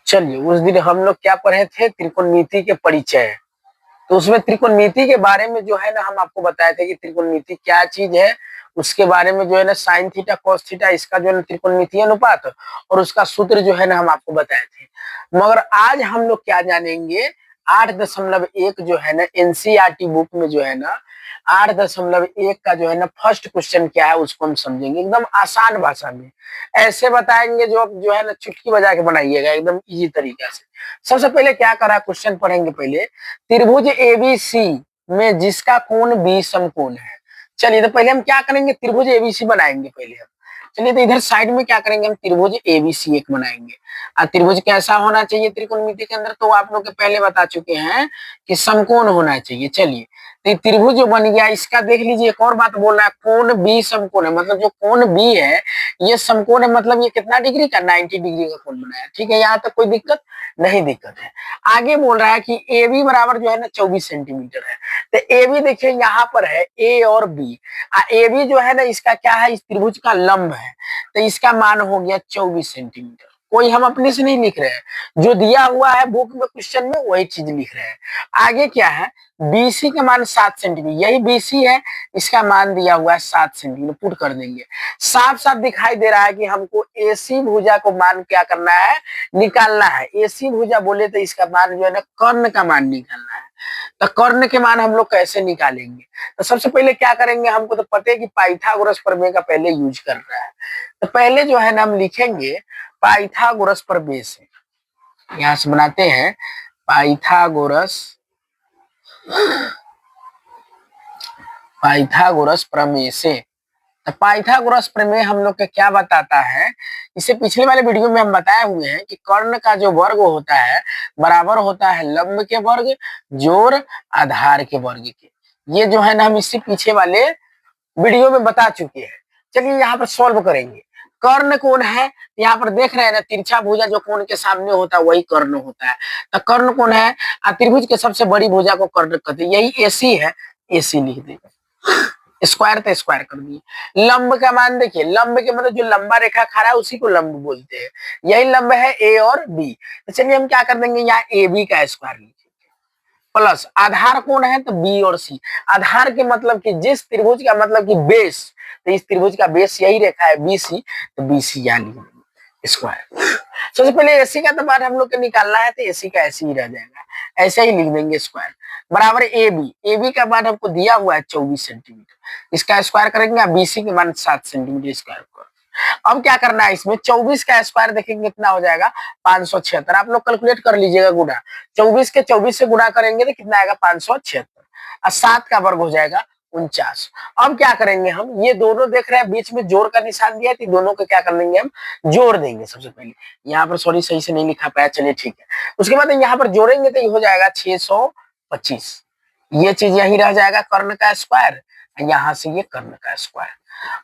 चलिए, उस दिन हम लोग क्या पढ़े थे, त्रिकोणमिति के परिचय। तो उसमें त्रिकोणमिति के बारे में जो है ना हम आपको बताए थे कि त्रिकोणमिति क्या चीज है, उसके बारे में जो है ना साइन थीटा कॉस थीटा इसका जो है ना त्रिकोणमितीय अनुपात और उसका सूत्र जो है ना हम आपको बताए थे। मगर आज हम लोग क्या जानेंगे, 8.1 जो है ना एनसीईआरटी बुक में जो है ना 8.1 का जो है ना फर्स्ट क्वेश्चन क्या है उसको हम समझेंगे एकदम आसान भाषा में। ऐसे बताएंगे जो है ना चुटकी बजा के बनाइएगा एकदम इजी तरीका से। सबसे पहले क्या करा, क्वेश्चन पढ़ेंगे पहले। त्रिभुज एबीसी में जिसका कोण बी समकोण है। चलिए, तो पहले हम क्या करेंगे, त्रिभुज एबीसी बनाएंगे पहले हम। चलिए, तो इधर साइड में क्या करेंगे, हम त्रिभुज एबीसी एक बनाएंगे। और त्रिभुज कैसा होना चाहिए त्रिकोणमिति के अंदर, तो आप लोग के पहले बता चुके हैं कि समकोण होना चाहिए। चलिए, तो ये त्रिभुज जो बन गया इसका देख लीजिए, एक और बात बोल रहा है, कोण बी समकोण है, मतलब जो कोण बी है ये समकोण है, मतलब ये कितना डिग्री का, 90 डिग्री का कोण बनाया। ठीक है, यहाँ तक कोई दिक्कत नहीं, दिक्कत है। आगे बोल रहा है कि ए बी बराबर जो है ना 24 सेंटीमीटर है। तो ए बी देखिए यहाँ पर है ए और बी। ए बी जो है ना इसका क्या है, इस त्रिभुज का लंब है, तो इसका मान हो गया 24 सेंटीमीटर। कोई हम अपने से नहीं लिख रहे हैं, जो दिया हुआ है बुक में क्वेश्चन में वही चीज लिख रहे हैं। आगे क्या है, बीसी का मान 7 सेंटीमीटर, यही बीसी है, इसका मान दिया हुआ है 7 सेंटीमीटर। पुट कर देंगे, साफ साफ दिखाई दे रहा है कि हमको एसी भुजा को मान क्या करना है, निकालना है। एसी भुजा बोले तो इसका मान जो है ना कर्ण का मान निकालना है। तो कर्ण के मान हम लोग कैसे निकालेंगे, तो सबसे पहले क्या करेंगे, हमको तो पता है कि पाइथागोरस प्रमेय का पहले यूज करना है। तो पहले जो है ना हम लिखेंगे पाइथागोरस प्रमेय से, यहां से बनाते हैं पाइथागोरस पाइथागोरस प्रमेय से। तो पाइथागोरस प्रमेय हम लोग के क्या बताता है, इसे पिछले वाले वीडियो में हम बताए हुए हैं कि कर्ण का जो वर्ग होता है बराबर होता है लंब के वर्ग जोड़ आधार के वर्ग के। ये जो है ना हम इससे पीछे वाले वीडियो में बता चुके हैं। चलिए यहाँ पर सॉल्व करेंगे। कर्ण कोण है, यहाँ पर देख रहे हैं ना तिरछा भुजा जो कोण के सामने होता है वही कर्ण होता है। तो कर्ण कोण है, त्रिभुज के सबसे बड़ी भुजा को कर्ण कहते हैं, यही एसी है, एसी लिख देंगे। स्क्वायर तो स्क्वायर कर दिए। लंब का मान देखिए, लंब के मतलब जो लंबा रेखा खड़ा है उसी को लंब बोलते हैं, यही लंब है ए और बी। तो चलिए हम क्या कर देंगे, यहाँ ए बी का स्क्वायर लिखेंगे प्लस आधार कौन है तो बी और सी। आधार के मतलब कि जिस त्रिभुज का मतलब कि बेस, तो इस त्रिभुज का बेस यही रेखा है बीसी, तो बीसी यहाँ लिख देंगे स्क्वायर। सबसे पहले एसी का तो मान हम लोग को निकालना है, तो एसी का ऐसे ही रह जाएगा, ऐसे ही लिख देंगे स्क्वायर बराबर ए बी। ए बी का मान हमको दिया हुआ है 24 सेंटीमीटर, इसका स्क्वायर करेंगे, बीसी के मान 7 सेंटीमीटर स्क्वायर। अब क्या करना है, इसमें 24 का स्क्वायर देखेंगे कितना हो जाएगा 576। आप लोग कैलकुलेट कर लीजिएगा गुणा, 24 के 24 से गुणा करेंगे तो कितना आएगा 576, और 7 का वर्ग हो जाएगा 49। अब क्या करेंगे हम, ये दोनों देख रहे हैं बीच में जोड़ का निशान दिया है, तो दोनों को क्या कर लेंगे हम जोड़ देंगे। सबसे पहले यहाँ पर सॉरी सही से नहीं लिखा पाया, चलिए ठीक है। उसके बाद यहाँ पर जोड़ेंगे तो ये हो जाएगा 625, ये चीज यही रह जाएगा कर्ण का स्क्वायर, यहाँ से ये कर्ण का स्क्वायर।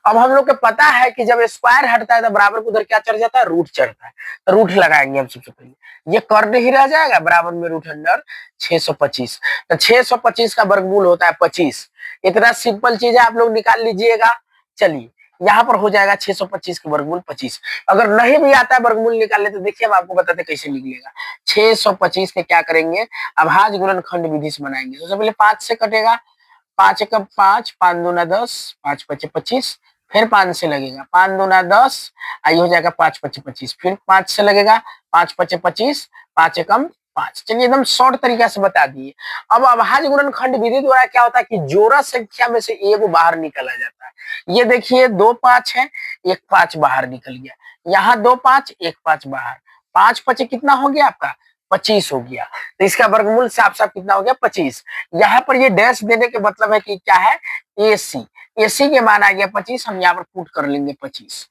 अब हम लोग को पता है कि जब स्क्वायर हटता है तो बराबर को उधर क्या चढ़ जाता है, रूट चढ़ता है, तो रूट लगाएंगे हम सबसे पहले, ये कर्ण ही रह जाएगा बराबर में रूट अंडर 625। तो 625 का वर्गमूल होता है 25। इतना सिंपल चीज है, आप लोग निकाल लीजिएगा। चलिए यहाँ पर हो जाएगा 625 का वर्गमूल 25। अगर नहीं भी आता है वर्गमूल निकालने तो देखिए हम आपको बताते कैसे निकलेगा। 625 के क्या करेंगे, अभाज्य गुणनखंड विधि से बनाएंगे। सबसे पहले 5 से कटेगा, 5 एकम 5, 5 दूना 10, 5 पचे 25, फिर 5 से लगेगा, 5 दूना 10, आई हो जाएगा 5 पचे 25, फिर 5 से लगेगा, 5 पचे 25, 5 एकम 5। चलिए एकदम शॉर्ट तरीका से बता दिए। अब अभाज्य गुणनखंड विधि द्वारा क्या होता है कि जोड़ा संख्या में से एक बाहर निकला जाता है। ये देखिए 2 5 है, 1 5 बाहर निकल गया, यहाँ 2 5, 1 5 बाहर, 5 पचे कितना हो गया आपका 25 हो गया। तो इसका वर्गमूल साफ साफ कितना हो गया 25। यहाँ पर ये डैश देने के मतलब है कि क्या है एसी, एसी के मान आ गया 25, हम यहाँ पर पुट कर लेंगे 25।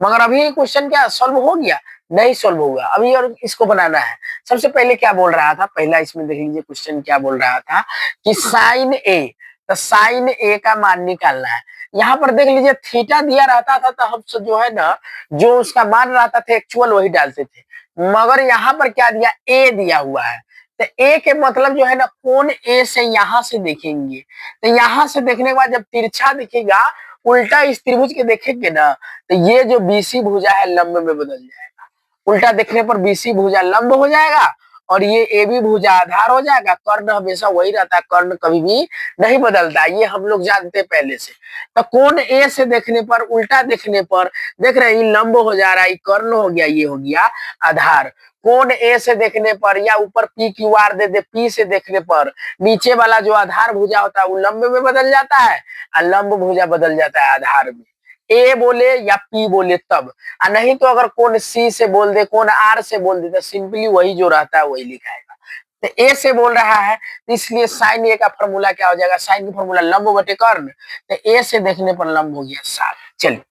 मगर अभी क्वेश्चन क्या सॉल्व हो गया, नहीं सॉल्व होगा अभी, और इसको बनाना है। सबसे पहले क्या बोल रहा था, पहला इसमें देख लीजिए क्वेश्चन क्या बोल रहा था कि साइन ए, तो साइन ए का मान निकालना है। यहाँ पर देख लीजिए थीटा दिया रहता था तो हम जो है ना जो उसका मान रहता था एक्चुअल वही डालते थे, मगर यहाँ पर क्या दिया ए दिया हुआ है। तो ए के मतलब जो है ना कोण ए से यहाँ से देखेंगे, तो यहाँ से देखने के बाद जब तिरछा दिखेगा उल्टा इस त्रिभुज के देखेंगे ना, तो ये जो बीसी भुजा है लंब में बदल जाएगा। उल्टा देखने पर बीसी भुजा लंब हो जाएगा और ये ए बी भुजा आधार हो जाएगा। कर्ण हमेशा वही रहता है, कर्ण कभी भी नहीं बदलता, ये हम लोग जानते हैं पहले से। तो कोण ए से देखने पर, उल्टा देखने पर, देख रहे हैं ये लंब हो जा रहा है, ये कर्ण हो गया, ये हो गया आधार। कोण ए से देखने पर या ऊपर पी क्यू आर दे दे, पी से देखने पर नीचे वाला जो आधार भुजा होता है वो लंब में बदल जाता है और लंब भुजा बदल जाता है आधार में। ए बोले या पी बोले तब, और नहीं तो अगर कोण सी से बोल दे, कोण आर से बोल दे, तो सिंपली वही जो रहता है वही लिखाएगा। तो ए से बोल रहा है तो इसलिए साइन ए का फॉर्मूला क्या हो जाएगा, साइन का फॉर्मूला लंब बटे कर्ण, तो ए से देखने पर लंब हो गया 7। चलिए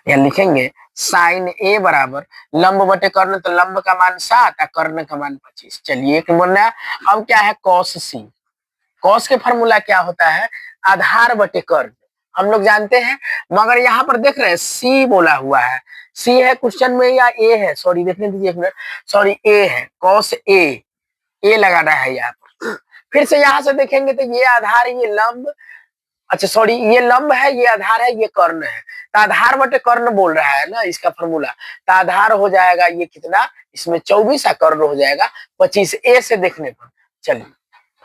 यहाँ लिखेंगे साइन ए बराबर लंब बटे कर्ण, तो लंब का मान 7 और कर्ण का मान 25। चलिए एक बोलना है। अब क्या है कॉस सी, कॉस के फॉर्मूला क्या होता है, आधार बटे कर्ण, हम लोग जानते हैं। मगर यहाँ पर देख रहे हैं सी बोला हुआ है, सी है क्वेश्चन में या ए है, सॉरी देखने दीजिए एक मिनट, सॉरी ए है, कॉस ए लगाना है यहाँ पर। फिर से यहाँ से देखेंगे तो ये आधार, ये लंब, अच्छा सॉरी ये लंब है, ये आधार है, ये कर्ण है, तो आधार बटे कर्ण बोल रहा है ना इसका फॉर्मूला, तो आधार हो जाएगा ये कितना, इसमें 24 और कर्ण हो जाएगा 25 ए से देखने पर। चलिए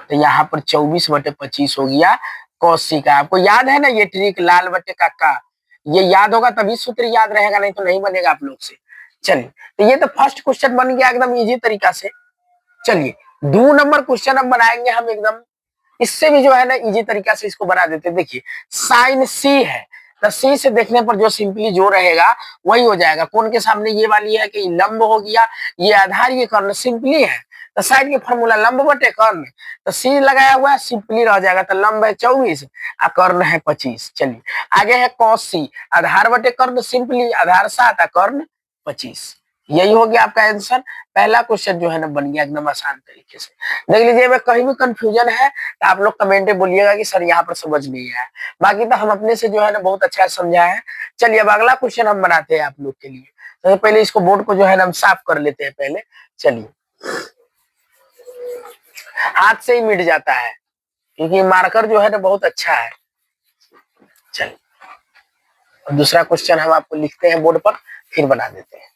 तो यहाँ पर 24 बटे 25 हो गया कॉस सी का। आपको याद है ना ये ट्रिक, लाल बटे का, ये याद होगा तभी सूत्र याद रहेगा, नहीं तो नहीं बनेगा आप लोग से। चलिए तो ये तो फर्स्ट क्वेश्चन बन गया एकदम इजी तरीका से। चलिए 2 नंबर क्वेश्चन अब बनाएंगे हम एकदम, इससे भी जो है ना इजी तरीका से इसको बना देते हैं। देखिए साइन सी है, तो सी से देखने पर जो सिंपली जो रहेगा वही हो जाएगा। कोण के सामने ये वाली है कि लंब हो गया, ये आधार, ये कर्ण, सिंपली है। तो साइन के फॉर्मूला लंब बटे कर्ण, तो सी लगाया हुआ है, सिंपली रह जाएगा, तो लंब है 24 और कर्ण है 25। चलिए आगे है कॉस सी, आधार बटे कर्ण, सिंपली आधार 7 और कर्ण 25। यही हो गया आपका आंसर। पहला क्वेश्चन जो है ना बन गया एकदम आसान तरीके से। देख लीजिए मैं कहीं भी कंफ्यूजन है तो आप लोग कमेंट में बोलिएगा कि सर यहाँ पर समझ नहीं आया, बाकी तो हम अपने से जो है ना बहुत अच्छा समझा है। चलिए अब अगला क्वेश्चन हम बनाते हैं आप लोग के लिए। तो पहले इसको बोर्ड को जो है ना हम साफ कर लेते हैं पहले। चलिए हाथ से ही मिट जाता है क्योंकि मार्कर जो है ना बहुत अच्छा है। चलिए दूसरा क्वेश्चन हम आपको लिखते हैं बोर्ड पर, फिर बना देते हैं।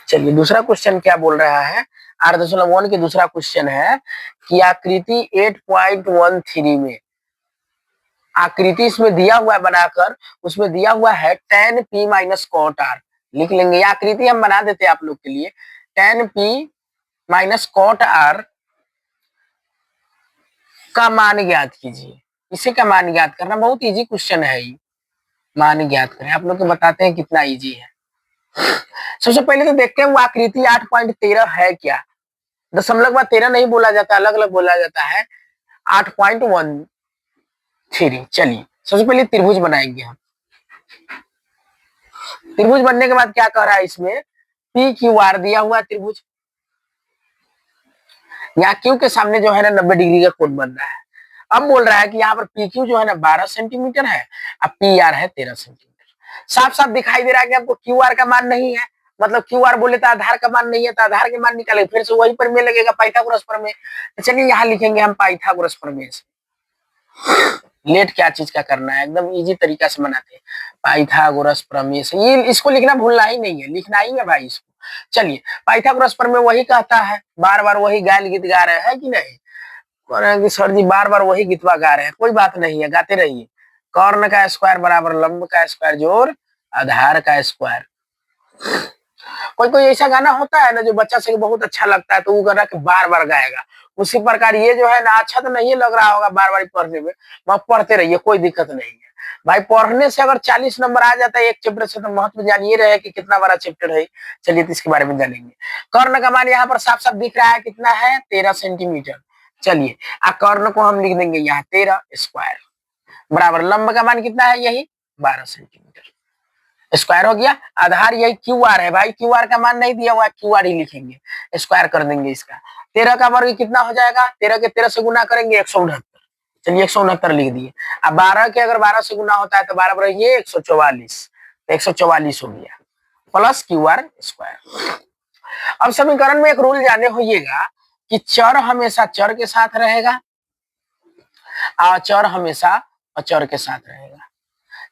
चलिए दूसरा क्वेश्चन क्या बोल रहा है, 8.1 की दूसरा क्वेश्चन है कि आकृति 8.13 में, आकृति इसमें दिया हुआ है बनाकर, उसमें दिया हुआ है tan p minus cot r, लिख लेंगे। आकृति हम बना देते हैं आप लोग के लिए। tan p minus cot r का मान ज्ञात कीजिए। इसे का मान ज्ञात करना बहुत इजी क्वेश्चन है, ये मान ज्ञात करें, आप लोग को बताते हैं कितना इजी है। सबसे पहले तो देखते हैं वो आकृति 8.13 है क्या। दशमलव बाद 13 नहीं बोला जाता, अलग अलग बोला जाता है, 8.13। चलिए सबसे पहले त्रिभुज बनाएंगे हम। त्रिभुज बनने के बाद क्या कह रहा है इसमें, पी क्यू आर दिया हुआ त्रिभुज, यहाँ क्यू के सामने जो है ना 90 डिग्री का कोण बन रहा है। अब बोल रहा है कि यहाँ पर पी क्यू जो है ना 12 सेंटीमीटर है और पी आर है 13 सेंटीमीटर। साफ साफ दिखाई दे रहा है कि आपको क्यू आर का मान नहीं है, मतलब क्यू आर बोले तो आधार का मान नहीं है, तो आधार के मान निकाले, फिर से वही प्रमेय लगेगा, पाइथागोरस प्रमेय। तो चलिए यहाँ लिखेंगे हम पाइथागोरस प्रमेय से। लेट क्या चीज का करना है, एकदम इजी तरीका से बनाते हैं पाइथागोरस प्रमेय से। ये इसको लिखना भूलना ही नहीं है, लिखना ही है भाई इसको। चलिए पाइथागोरस प्रमेय वही कहता है, बार बार वही गायल गीत गा रहे हैं कि नहीं, कह रहे हैं कि सर जी बार बार वही गीतवा गा रहे हैं, कोई बात नहीं है, गाते रहिए। कर्ण का स्क्वायर बराबर लंब का स्क्वायर जोड़ आधार का स्क्वायर। कोई कोई ऐसा गाना होता है ना जो बच्चा से बहुत अच्छा लगता है तो वो गाना के बार बार गाएगा। उसी प्रकार ये जो है ना अच्छा तो नहीं लग रहा होगा बार बार पढ़ने में, मत पढ़ते रहिए, कोई दिक्कत नहीं है भाई। पढ़ने से अगर 40 नंबर आ जाता है एक चैप्टर से तो महत्व जानिए रहे कि कितना बड़ा चैप्टर है। चलिए तो इसके बारे में जानेंगे। कर्ण का मान यहाँ पर साफ साफ दिख रहा है, कितना है 13 सेंटीमीटर। चलिए कर्ण को हम लिख देंगे यहाँ 13 स्क्वायर बराबर लंब का मान कितना है, यही 12 सेंटीमीटर, स्क्वायर हो गया। आधार यही क्यू आर है भाई, क्यू आर का मान नहीं दिया हुआ, क्यू आर ही लिखेंगे, स्क्वायर कर देंगे इसका। 13 का वर्ग कितना हो जाएगा, 13 के 13 से गुना करेंगे 169। चलिए 169 लिख दिए। अब 12 के अगर 12 से गुना होता है तो 12 बराबर ये 144, तो 144 हो गया प्लस क्यू आर स्क्वायर। अब समीकरण में एक रूल जाने होइएगा कि चर हमेशा चर के साथ रहेगा और चर हमेशा अचर के साथ रहेगा।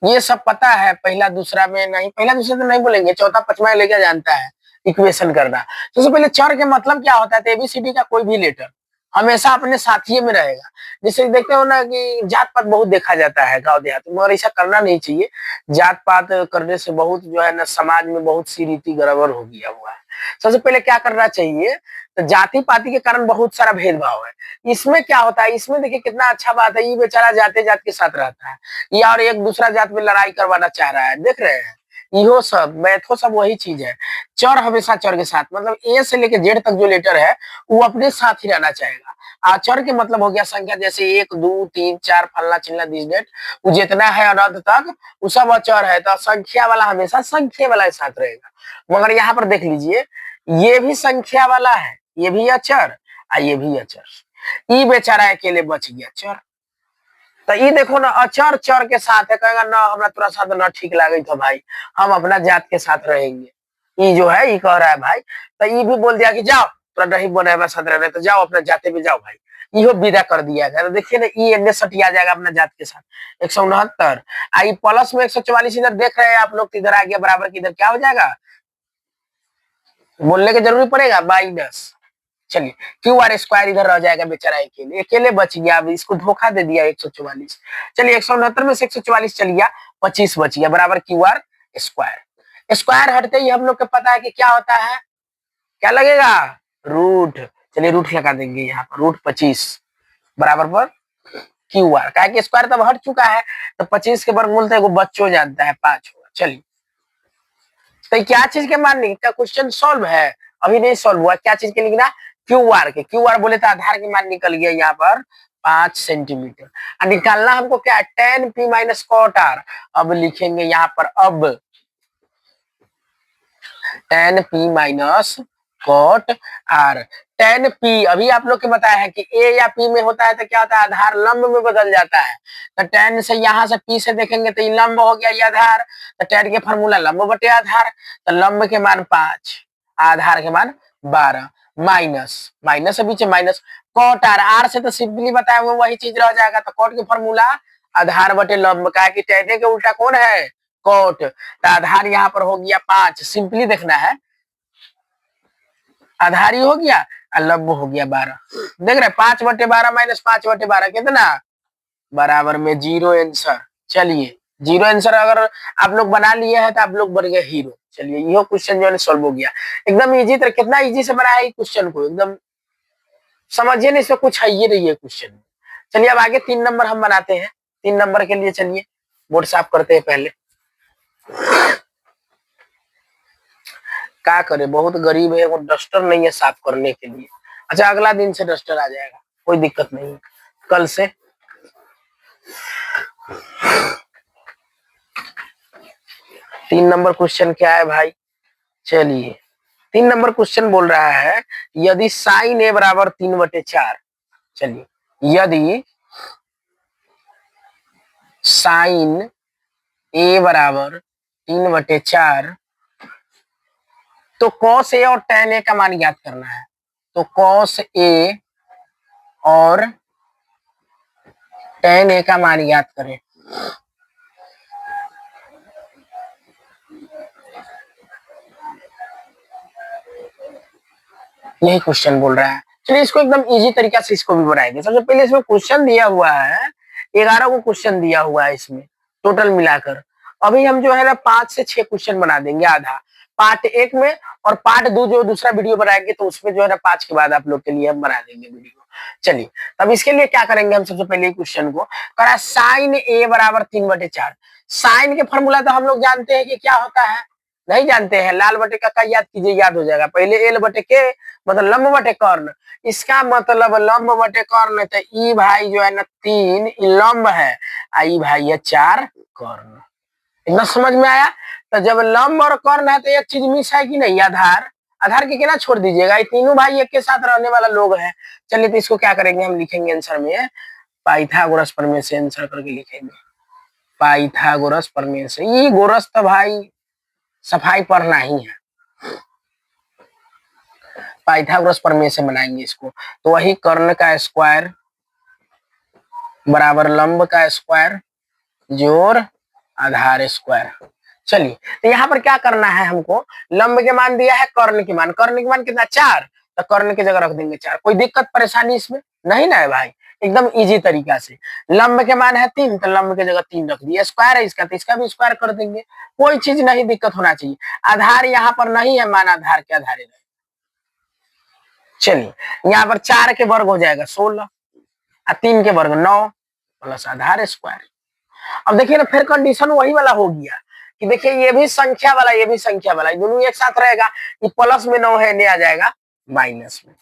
ये सब पता है, पहला दूसरा में नहीं, पहला दूसरा तो नहीं बोलेंगे, चौथा पांचवा लेके जानता है इक्वेशन करना। तो सबसे पहले चर के मतलब क्या होता है, तो एबीसीडी का कोई भी लेटर हमेशा अपने साथिये में रहेगा। जैसे देखते हो ना कि जात पात बहुत देखा जाता है गांव देहात में, और ऐसा करना नहीं चाहिए। जात पात करने से बहुत जो है ना समाज में बहुत सी रीति गड़बड़ हो गया हुआ है। सबसे पहले क्या करना चाहिए, तो जाति पाति के कारण बहुत सारा भेदभाव है। इसमें क्या होता है, इसमें देखिए कितना अच्छा बात है, ये बेचारा जाते जात के साथ रहता है, या और एक दूसरा जात में लड़ाई करवाना चाह रहा है, देख रहे हैं। इहो सब मैथो सब वही चीज है। चर हमेशा चर के साथ, मतलब ए से लेके जेड तक जो लेटर है वो अपने साथ ही रहना चाहेगा। आचर के मतलब हो गया संख्या, जैसे 1 2 3 4 फलना चिल्ला दिस डेट, वो जितना है अनंत तक वो सब अचर है, तो संख्या वाला हमेशा संख्या वाला के साथ रहेगा। मगर यहाँ पर देख लीजिए, ये भी संख्या वाला है, ये भी अचर और ये भी अचर। ई बेचारा अकेले बच गया चर। तो ये देखो ना, अचर चर के साथ है, कहेगा ना हमरा तोरा साथ ना ठीक लागे तो भाई हम अपना जात के साथ रहेंगे। ये जो है ये कह रहा है भाई, तो ये भी बोल दिया कि जाओ तोरा नहीं बने साथ रह रहे तो जाओ अपना जाते में जाओ भाई, इहो विदा कर दिया गया। तो देखिए ना, ये एने सटिया जाएगा अपना जात के साथ 169। आई प्लस में 144 इधर देख रहे हैं आप लोग, इधर आ गया बराबर की, इधर क्या हो जाएगा, बोलने की जरूरी पड़ेगा माइनस। चलिए क्यू आर स्क्वायर इधर रह जाएगा, बेचारा अकेले अकेले बच गया, अब इसको धोखा दे दिया 144। चलिए 169 में से 144 चल गया, 25 बच गया बराबर क्यू आर स्क्वायर। स्क्वायर हटते ही हम लोग को पता है कि क्या होता है, क्या लगेगा, रूट। चलिए रूट लगा देंगे यहाँ पर, रूट 25 बराबर पर क्यू आर, क्या स्क्वायर तब हट चुका है, तो 25 के वर्गमूल तो बच्चों जानता है 5 होगा। चलिए तो क्या चीज के मानने का क्वेश्चन सॉल्व है, अभी नहीं सॉल्व हुआ, क्या चीज के लिखना, क्यू आर के। क्यू आर बोले तो आधार के मान निकल गया यहाँ पर 5 सेंटीमीटर। और निकालना हमको क्या, tan P minus cot R. अब लिखेंगे यहाँ पर, अब tan P minus cot R. Tan P अभी आप लोग के बताया है कि ए या पी में होता है तो क्या होता है, आधार लंब में बदल जाता है। तो टेन से यहाँ से पी से देखेंगे तो ये लंब हो गया, ये आधार। तो टेन के फॉर्मूला लंब बटे आधार, तो लंब के मान 5, आधार के मान 12, माइनस माइनस से पीछे माइनस कॉट आर। आर से तो सिंपली बताया हुआ वही चीज रह जाएगा, तो कॉट के फॉर्मूला आधार बटे लंब का, कि टेन के उल्टा कौन है, कॉट। तो आधार यहाँ पर हो गया 5, सिंपली देखना है, आधार ही हो गया और लंब हो गया 12। देख रहे 5/12 माइनस 5/12 कितना, बराबर में 0 आंसर। चलिए 0 आंसर अगर आप लोग बना लिए हैं तो आप लोग बन गए हीरो। चलिए यह क्वेश्चन जो है सॉल्व हो गया, एकदम इजी तरह, कितना इजी से बनाया है क्वेश्चन को, एकदम समझिए नहीं, इसमें कुछ है ही नहीं है क्वेश्चन। चलिए अब आगे 3 नंबर हम बनाते हैं। 3 नंबर के लिए चलिए बोर्ड साफ करते हैं पहले। क्या करे, बहुत गरीब है, वो डस्टर नहीं है साफ करने के लिए। अच्छा अगला दिन से डस्टर आ जाएगा, कोई दिक्कत नहीं, कल से। तीन नंबर क्वेश्चन क्या है भाई, चलिए 3 नंबर क्वेश्चन बोल रहा है, यदि साइन ए बराबर 3/4। चलिए यदि साइन ए बराबर 3/4, तो कॉस ए और टेन ए का मान ज्ञात करना है। तो कॉस ए और टेन ए का मान ज्ञात करें। यही क्वेश्चन बोल रहा है। चलिए इसको एकदम इजी तरीका से इसको भी बनाएंगे। सबसे पहले इसमें क्वेश्चन दिया हुआ है, 11 को क्वेश्चन दिया हुआ है इसमें टोटल मिलाकर। अभी हम जो है ना 5 से 6 क्वेश्चन बना देंगे आधा पार्ट 1 में, और पार्ट 2 जो दूसरा वीडियो बनाएंगे तो उसमें जो है ना 5 के बाद आप लोग के लिए हम बना देंगे वीडियो। चलिए तब इसके लिए क्या करेंगे, हम सबसे पहले क्वेश्चन को करा, साइन ए बराबर 3/4। साइन के फॉर्मूला तो हम लोग जानते हैं कि क्या होता है, नहीं जानते हैं, लाल बटे का याद कीजिए, याद हो जाएगा। पहले एल बटे के मतलब लंब बटे कर्ण, इसका मतलब लंब बटे कर्ण, तो ई भाई जो है ना 3 लंब है, आई भाई है 4 कर्ण। इतना समझ में आया। तो जब लंब और कर्ण है तो एक चीज मिस है कि नहीं, आधार। आधार के कितना छोड़ दीजिएगा, ये तीनों भाई एक के साथ रहने वाला लोग हैं। चलिए तो इसको क्या करेंगे, हम लिखेंगे आंसर में पाइथागोरस प्रमेय से आंसर करके लिखेंगे, पाइथागोरस प्रमेय से। ये गोरस तो भाई सफाई पढ़ना ही है, पाइथागोरस प्रमेय से बनाएंगे इसको। तो वही कर्ण का स्क्वायर बराबर लंब का स्क्वायर जोड़ आधार स्क्वायर। चलिए, तो यहाँ पर क्या करना है हमको, लंब के मान दिया है, कर्ण के मान, कर्ण के मान कितना 4, तो कर्ण की जगह रख देंगे 4। कोई दिक्कत परेशानी इसमें नहीं ना है भाई, एकदम इजी तरीका से। लंब के मान है 3, तो लंब की जगह 3 रख दिया, स्क्वायर है इसका तो इसका भी स्क्वायर कर देंगे, कोई चीज नहीं दिक्कत होना चाहिए। आधार यहाँ पर नहीं है, मान आधार के आधार। चलिए, यहाँ पर 4 के वर्ग हो जाएगा 16, 3 के वर्ग 9 प्लस आधार स्क्वायर। अब देखिए ना, फिर कंडीशन वही वाला हो गया कि देखिए ये भी संख्या वाला, ये भी संख्या वाला, दोनों एक साथ रहेगा। ये प्लस में 9 है, नहीं आ जाएगा माइनस में।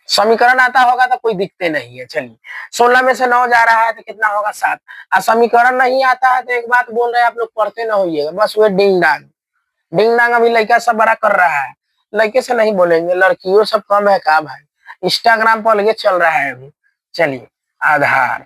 समीकरण आता होगा तो कोई दिक्कत नहीं है। चलिए, 16 में से 9 जा रहा है तो कितना होगा 7। समीकरण नहीं आता है तो एक बात बोल रहे हैं आप लोग, पढ़ते ना होइएगा, बस वे डिंग डांग डिंग डांग अभी लड़का सब बड़ा कर रहा है। लड़के से नहीं बोलेंगे, लड़कियों सब कम है का भाई, इंस्टाग्राम पर अलगे चल रहा है अभी। चलिए, आधार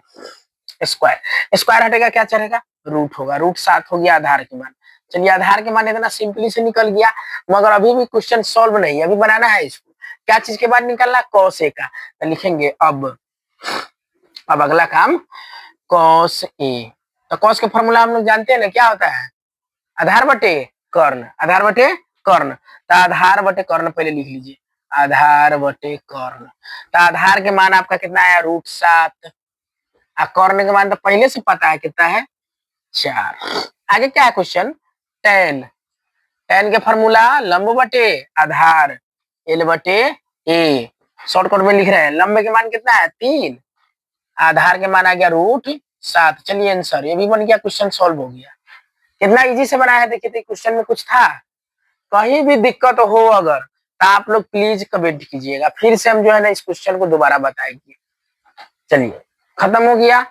स्क्वायर, स्क्वायर हटेगा क्या चलेगा, रूट होगा, रूट 7 हो गया आधार के मान। चलिए, आधार के मान इतना सिंपली से निकल गया, मगर अभी भी क्वेश्चन सॉल्व नहीं, अभी बनाना है इसको। क्या चीज के बाद निकलना, कॉस ए का, तो लिखेंगे अब अगला काम कॉस ए। तो कॉस का फॉर्मूला हम लोग जानते हैं ना, क्या होता है, आधार बटे कर्ण, आधार बटे कर्ण। तो आधार बटे कर्ण पहले लिख लीजिए, आधार बटे कर्ण। तो आधार के मान आपका कितना है, √7, कर्ण के मान तो पहले से पता है कितना है, 4। आगे क्या है क्वेश्चन, टेन, टेन के फॉर्मूला लंब बटे आधार, एल बटे ए। शॉर्टकट में लिख रहे हैं, लंब के मान कितना है 3, आधार के मान आ गया √7। चलिए आंसर ये भी बन गया, क्वेश्चन सॉल्व हो गया। कितना इजी से बनाया है, देखिए क्वेश्चन में कुछ था, कहीं भी दिक्कत हो अगर तो आप लोग प्लीज कमेंट कीजिएगा, फिर से हम जो है ना इस क्वेश्चन को दोबारा बताएंगे। चलिए, खत्म हो गया,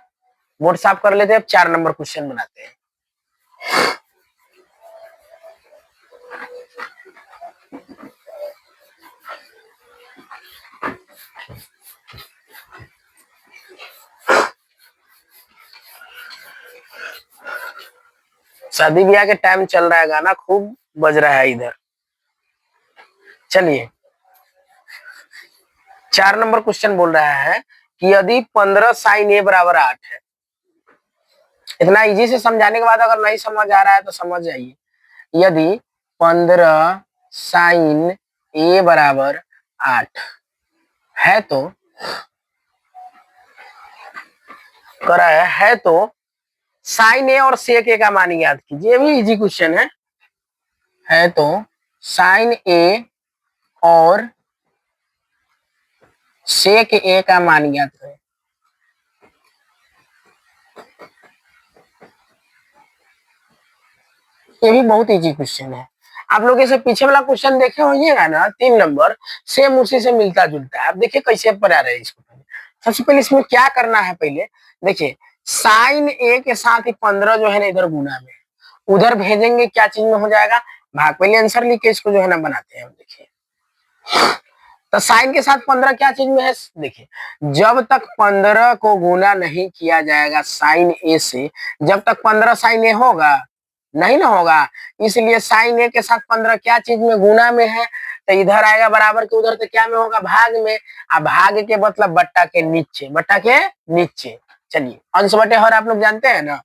बोर्ड साफ कर लेते हैं, अब 4 नंबर क्वेश्चन बनाते हैं। शादी ब्याह के टाइम चल रहा है, गाना खूब बज रहा है इधर। चलिए, 4 नंबर क्वेश्चन बोल रहा है कि यदि 15 साइन ए बराबर 8 है। इतना इजी से समझाने के बाद अगर नहीं समझ आ रहा है तो समझ जाइए। यदि 15 साइन ए बराबर 8 है तो करा है तो साइन ए और सेक ए का मान याद कीजिए, ये भी इजी क्वेश्चन है तो साइन ए और सेक ए का मान याद करें। ये भी बहुत इजी क्वेश्चन है, आप लोग इसे पीछे वाला क्वेश्चन देखे होइएगा ना, 3 नंबर सेम उसी से मिलता जुलता है। आप देखिए कैसे पढ़ा रहे हैं इसको। सबसे पहले इसमें क्या करना है, पहले देखिए साइन ए के साथ ही 15 जो है ना इधर गुना में, उधर भेजेंगे क्या चीज में हो जाएगा, भाग। पहले आंसर लिख के इसको जो है ना बनाते हैं। देखिए, तो साइन के साथ 15 क्या चीज में है, देखिए जब तक 15 को गुना नहीं किया जाएगा साइन ए से, जब तक 15 साइन ए होगा नहीं ना होगा, इसलिए साइन ए के साथ 15 क्या चीज में गुना में है, तो इधर आएगा बराबर के, उधर तो क्या में होगा, भाग में। अब भाग के मतलब बट्टा के नीचे, बट्टा के नीचे। चलिए, अंश बटे हर आप लोग जानते हैं ना,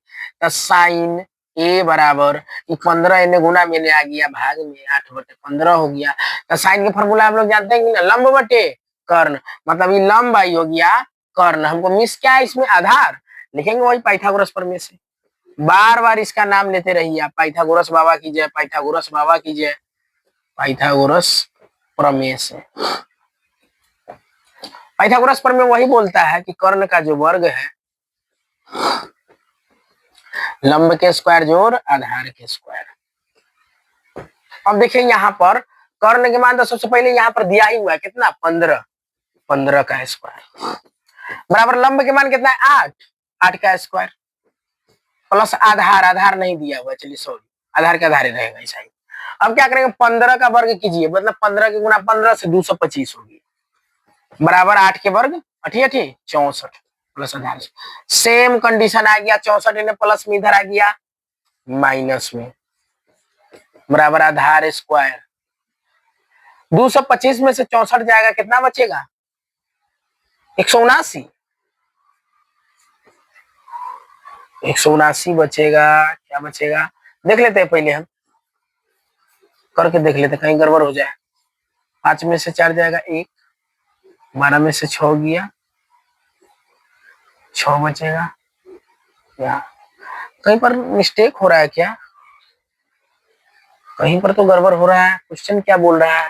तो साइन ए बराबर 15 इन्हें गुना में आ गया, भाग में 8/15 हो गया। तो साइन के फॉर्मूला आप लोग जानते हैं कि ना, लंब बटे कर्ण, मतलब ये लंब आई हो गया, कर्ण हमको मिस क्या है इसमें, आधार लिखेंगे वही पाइथागोरस प्रमेय से। बार बार इसका नाम लेते रहिए आप, पाइथागोरस बाबा की जय, पाइथागोरस बाबा की जय, पाइथागोरस प्रमेय से। पाइथागोरस प्रमेय वही बोलता है कि कर्ण का जो वर्ग है, लंब के स्क्वायर जोड़ आधार के स्क्वायर। अब देखिए यहाँ पर कर्ण के मान तो सबसे पहले यहाँ पर दिया ही हुआ है कितना, 15, 15 का स्क्वायर बराबर लंब के मान कितना है 8, 8 का स्क्वायर प्लस आधार, आधार नहीं दिया हुआ, चलिए सॉरी, आधार के आधार ही रहेगा ऐसा ही। अब क्या करेंगे, 15 का वर्ग कीजिए, मतलब 15 के गुना 15 से 225 होगी, बराबर 8 के वर्ग 8 8 64 प्लस आधार। सेम कंडीशन आ गया, 64 इन्हें प्लस में इधर आ गया माइनस में, बराबर आधार स्क्वायर। 225 में से 64 जाएगा, कितना बचेगा 179। 179 बचेगा, क्या बचेगा देख लेते हैं, पहले हम करके देख लेते हैं, कहीं गड़बड़ हो जाए। 5 में से 4 जाएगा 1, 12 में से 6 गया, 6 बचेगा। क्या कहीं पर मिस्टेक हो रहा है क्या? कहीं पर तो गड़बड़ हो रहा है। क्वेश्चन क्या बोल रहा है?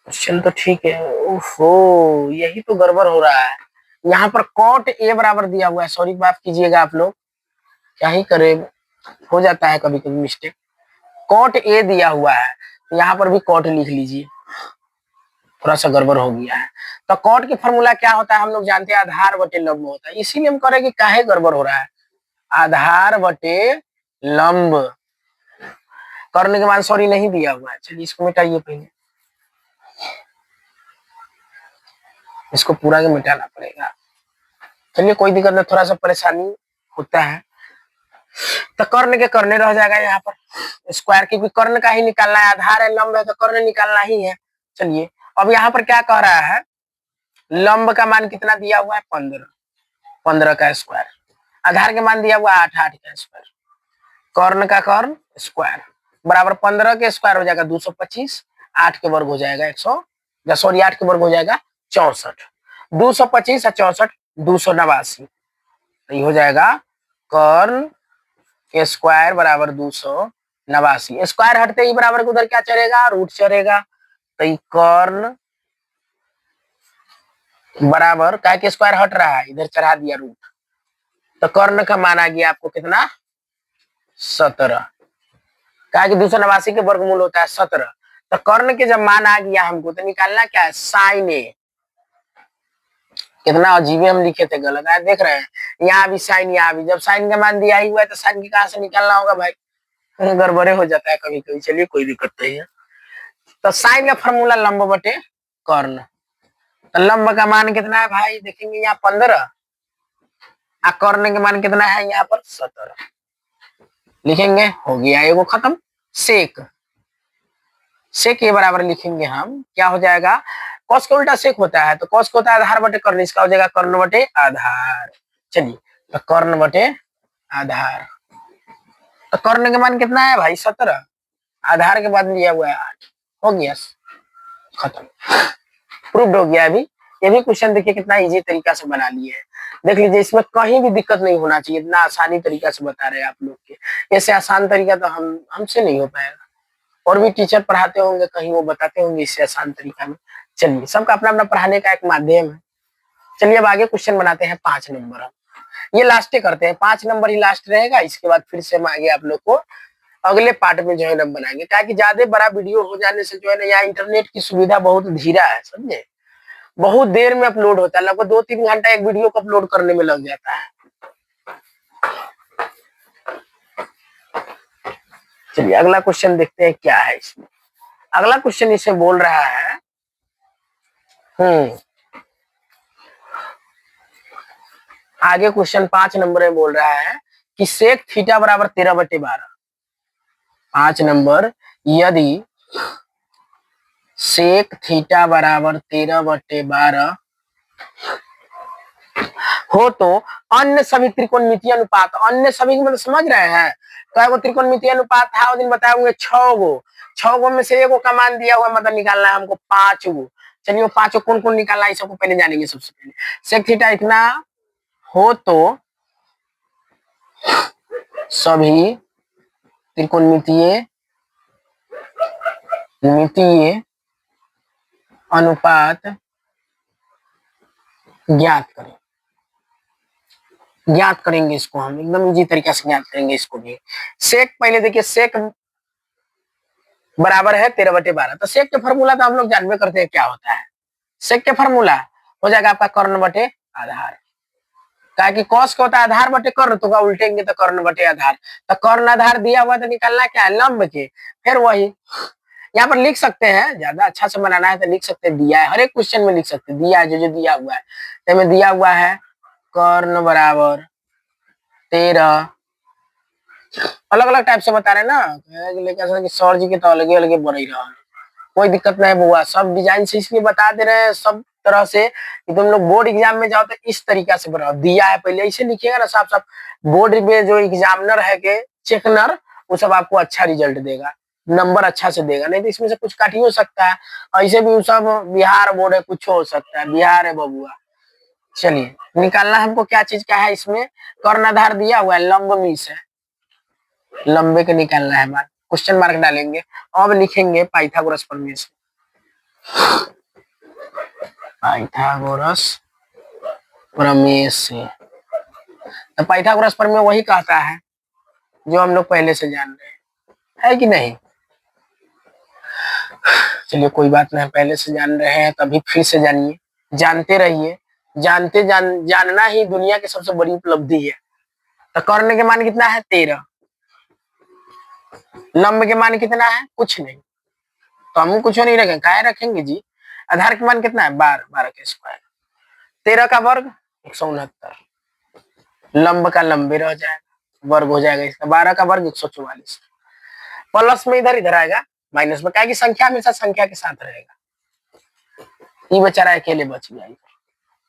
क्वेश्चन तो ठीक है। ओहो, यही तो गड़बड़ हो रहा है। यहाँ पर कॉट ए बराबर दिया हुआ है। सॉरी, माफ कीजिएगा आप लोग, क्या ही करे, हो जाता है कभी कभी मिस्टेक। कॉट ए दिया हुआ है, तो यहाँ पर भी कॉट लिख लीजिए। थोड़ा सा गड़बड़ हो गया है। तो कॉट की फॉर्मूला क्या होता है हम लोग जानते हैं, आधार बटे लंब होता है। इसीलिए हम कह रहे हैं कि काहे गड़बड़ हो रहा है, आधार बटे लंब। करने के बाद सॉरी नहीं दिया हुआ है। चलिए इसको मिटाइए, पहले इसको पूरा के मिटाना पड़ेगा। चलिए कोई दिक्कत नहीं, थोड़ा सा परेशानी होता है। तो कर्ण के करने रह जाएगा यहाँ पर स्क्वायर, क्योंकि कर्ण का ही निकालना है, आधार है लंब है तो कर्ण निकालना ही है। चलिए अब यहाँ पर क्या कह रहा है, लंब का मान कितना दिया हुआ है 15, 15 का स्क्वायर। आधार के मान दिया हुआ 8, 8 का स्क्वायर। कर्ण का कर्ण स्क्वायर बराबर 15 के स्क्वायर हो जाएगा 225, 8 के वर्ग हो जाएगा 100, सॉरी 8 के वर्ग हो जाएगा 64। 225 और 64 289, तो ये हो जाएगा कर्ण के स्क्वायर बराबर 289। स्क्वायर हटते ही बराबर के उधर क्या चढ़ेगा, रूट चढ़ेगा। तो ये कर्ण बराबर काय के स्क्वायर हट रहा है, इधर चढ़ा दिया रूट, तो कर्ण का मान आ गया आपको कितना 17। क्या कि 289 के वर्गमूल होता है 17। तो कर्ण के जब मान आ गया हमको, तो निकालना क्या है साइन ए। कितना अजीब हम लिखे थे, गलत है, देख रहे हैं यहाँ भी साइन, यहाँ भी। जब साइन का मान दिया ही हुआ है तो साइन की कहां से निकालना होगा भाई, गड़बड़े हो जाता है कभी कभी। चलिए कोई दिक्कत नहीं है। तो साइन का फॉर्मूला लंब बटे कर्ण। तो लंब का मान कितना है भाई, देखेंगे यहाँ 15, और कर्ण के मान कितना है यहाँ पर 17। लिखेंगे, हो गया एगो खत्म। सेक, सेक के बराबर लिखेंगे हम, क्या हो जाएगा, कॉस का उल्टा सेक होता है, तो कॉस का होता है आधार बटे कर्ण, इसका हो जाएगा कर्ण बटे आधार। चलिए तो कर्ण बटे आधार, तो कर्ण के मान कितना है भाई 17, आधार के बाद लिया हुआ है 8, हो गया खत्म, प्रूव्ड हो गया। अभी ये भी क्वेश्चन देखिए कितना इजी तरीका से बना लिए है। देख लीजिए, इसमें कहीं भी दिक्कत नहीं होना चाहिए, इतना आसानी तरीका से बता रहे हैं आप लोग के। ऐसे आसान तरीका तो हमसे नहीं हो पाएगा। और भी टीचर पढ़ाते होंगे, कहीं वो बताते होंगे इससे आसान तरीका में। चलिए, सबका अपना अपना पढ़ाने का एक माध्यम है। चलिए अब आगे क्वेश्चन बनाते हैं 5 नंबर। ये लास्ट करते हैं, 5 नंबर ही लास्ट रहेगा। इसके बाद फिर से हम आगे आप लोग को अगले पार्ट में जो है ना बनाएंगे, ताकि ज्यादा बड़ा वीडियो हो जाने से जो है ना, यहाँ इंटरनेट की सुविधा बहुत धीरा है, समझे, बहुत देर में अपलोड होता है, लगभग 2-3 घंटा एक वीडियो को अपलोड करने में लग जाता है। चलिए अगला क्वेश्चन देखते हैं क्या है इसमें। अगला क्वेश्चन इसे बोल रहा है, आगे क्वेश्चन 5 नंबर में बोल रहा है कि सेक थीटा बराबर 13/12। 5 नंबर, यदि सेक थीटा बराबर 13/12 हो तो अन्य सभी त्रिकोणमितीय अनुपात, अन्य सभी मतलब समझ रहे हैं, तो वो त्रिकोणमितीय अनुपात था वो दिन बताए होंगे 6 गो, 6 गो में से एगो का मान दिया हुआ, मतलब निकालना है हमको 5 गो। चलिए वो 5 कौन कौन निकालना है, इस सबको पहले जानेंगे। सबसे पहले सेक थीटा इतना हो तो सभी त्रिकोणमितीय मितीय अनुपात ज्ञात करें। ज्ञात करेंगे इसको हम एकदम इजी तरीके से ज्ञात करेंगे इसको भी। सेक पहले देखिए, सेक बराबर है 13/12। तो सेक के फॉर्मूला तो हम लोग जानबे करते हैं क्या होता है। सेक के फॉर्मूला हो जाएगा आपका कर्ण बटे आधार, क्या कि कॉस का होता है आधार बटे कर्ण, तो उल्टेंगे तो कर्ण बटे आधार। तो कर्ण आधार दिया हुआ तो निकालना क्या है लंब के, फिर वही यहाँ पर लिख सकते हैं, ज्यादा अच्छा से बनाना है तो लिख सकते हैं, दिया है हर एक क्वेश्चन में लिख सकते हैं, दिया है जो जो दिया हुआ है, तो दिया हुआ है कर्ण बराबर 13, अलग अलग टाइप से बता रहे हैं ना, लेकिन सर जी के तो अलग अलग बन ही रहा है, कोई दिक्कत नहीं बुआ, सब डिजाइन से इसलिए बता दे रहे हैं, सब तरह से कि तुम लोग बोर्ड एग्जाम में जाओ तो इस तरीका से बनाओ। दिया है पहले ऐसे लिखिएगा ना साफ साफ, बोर्ड में जो एग्जामिनर है के चेकनर, वो सब आपको अच्छा रिजल्ट देगा, नंबर अच्छा से देगा। नहीं तो इसमें से कुछ काट ही हो सकता है, ऐसे भी सब बिहार बोर्ड है, कुछ हो सकता है, बिहार है बबुआ। चलिए निकालना हमको क्या चीज का है, इसमें कर्णधार दिया हुआ है, लंब मीस है, लंबे के निकालना है बात, क्वेश्चन मार्क डालेंगे। अब लिखेंगे पाइथागोरस प्रमेय से, पाइथागोरस प्रमेय से। तो पाइथागोरस प्रमेय वही कहता है जो हम लोग पहले से जान रहे हैं, है कि नहीं। चलिए कोई बात नहीं, पहले से जान रहे हैं तभी फिर से जानिए, जानते रहिए। जानना ही दुनिया की सबसे बड़ी उपलब्धि है। तो कर्ण के मान कितना है 13, लंब के मान कितना है कुछ नहीं, तो हम कुछ नहीं रखेंगे, काय रखेंगे जी। आधार के मान कितना है 12, 12 के स्क्वायर, 13 का वर्ग 169, लंब का लंबे रह जाएगा, वर्ग हो जाएगा इसका, 12 का वर्ग 144, प्लस में इधर इधर आएगा माइनस में, क्या की संख्या हमेशा संख्या के साथ रहेगा। ये बेचारा अकेले बच गया,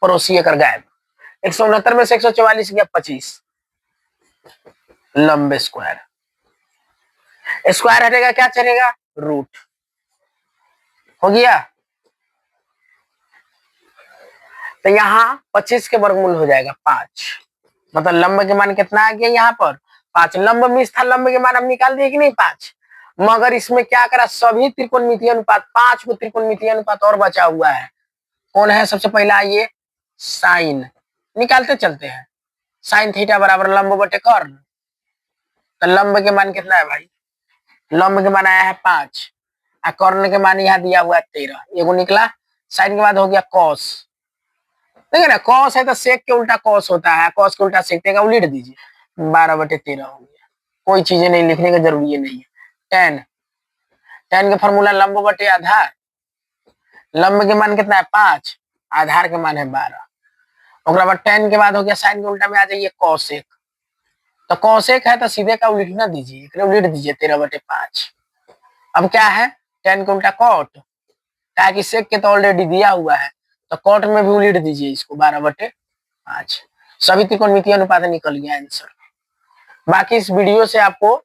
पड़ोसी कर गायब। 169 में से 144 गया 25, लंबे स्क्वायर, स्क्वायर हटेगा क्या चलेगा रूट, हो गया। तो यहाँ 25 के वर्गमूल हो जाएगा 5, मतलब लंब के मान कितना आ गया यहाँ पर 5, लंब मिस था, लंब के मान हम निकाल दिए कि नहीं 5, मगर इसमें क्या करा सभी त्रिकोणमितीय अनुपात, 5 को त्रिकोणमितीय अनुपात और बचा हुआ है। कौन है सबसे पहला, ये साइन, निकालते चलते हैं, साइन थीटा बराबर लंब बटे कर्ण। तो लंब के मान कितना है भाई, लंब के मान आया है 5, कर्ण के मान यहाँ दिया हुआ है 13, एगो निकला। साइन के बाद हो गया कॉस, देखिए ना कॉस है तो सेक के उल्टा कॉस होता है, कॉस के उल्टा सेक देगा, उलट दीजिए, 12/13 हो गया। कोई चीजें नहीं लिखने का जरूरी नहीं है। टेन, टेन का फॉर्मूला लंब बटे आधार, लंब के मान कितना है 5, आधार के मान है 12, और बाद टेन के बाद हो गया साइन के उल्टा में आ जाइए कॉसेक, तो कॉसेक है तो सीधे का उल्ट ना दीजिए, उल्ट दीजिए 13/5। अब क्या है टेन के उल्टा कॉट, क्या कि सेक के तो ऑलरेडी दिया हुआ है, तो कॉट में भी उल्ट दीजिए इसको 12/5। सभी त्रिकोणमितीय अनुपात निकल गया आंसर। बाकी इस वीडियो से आपको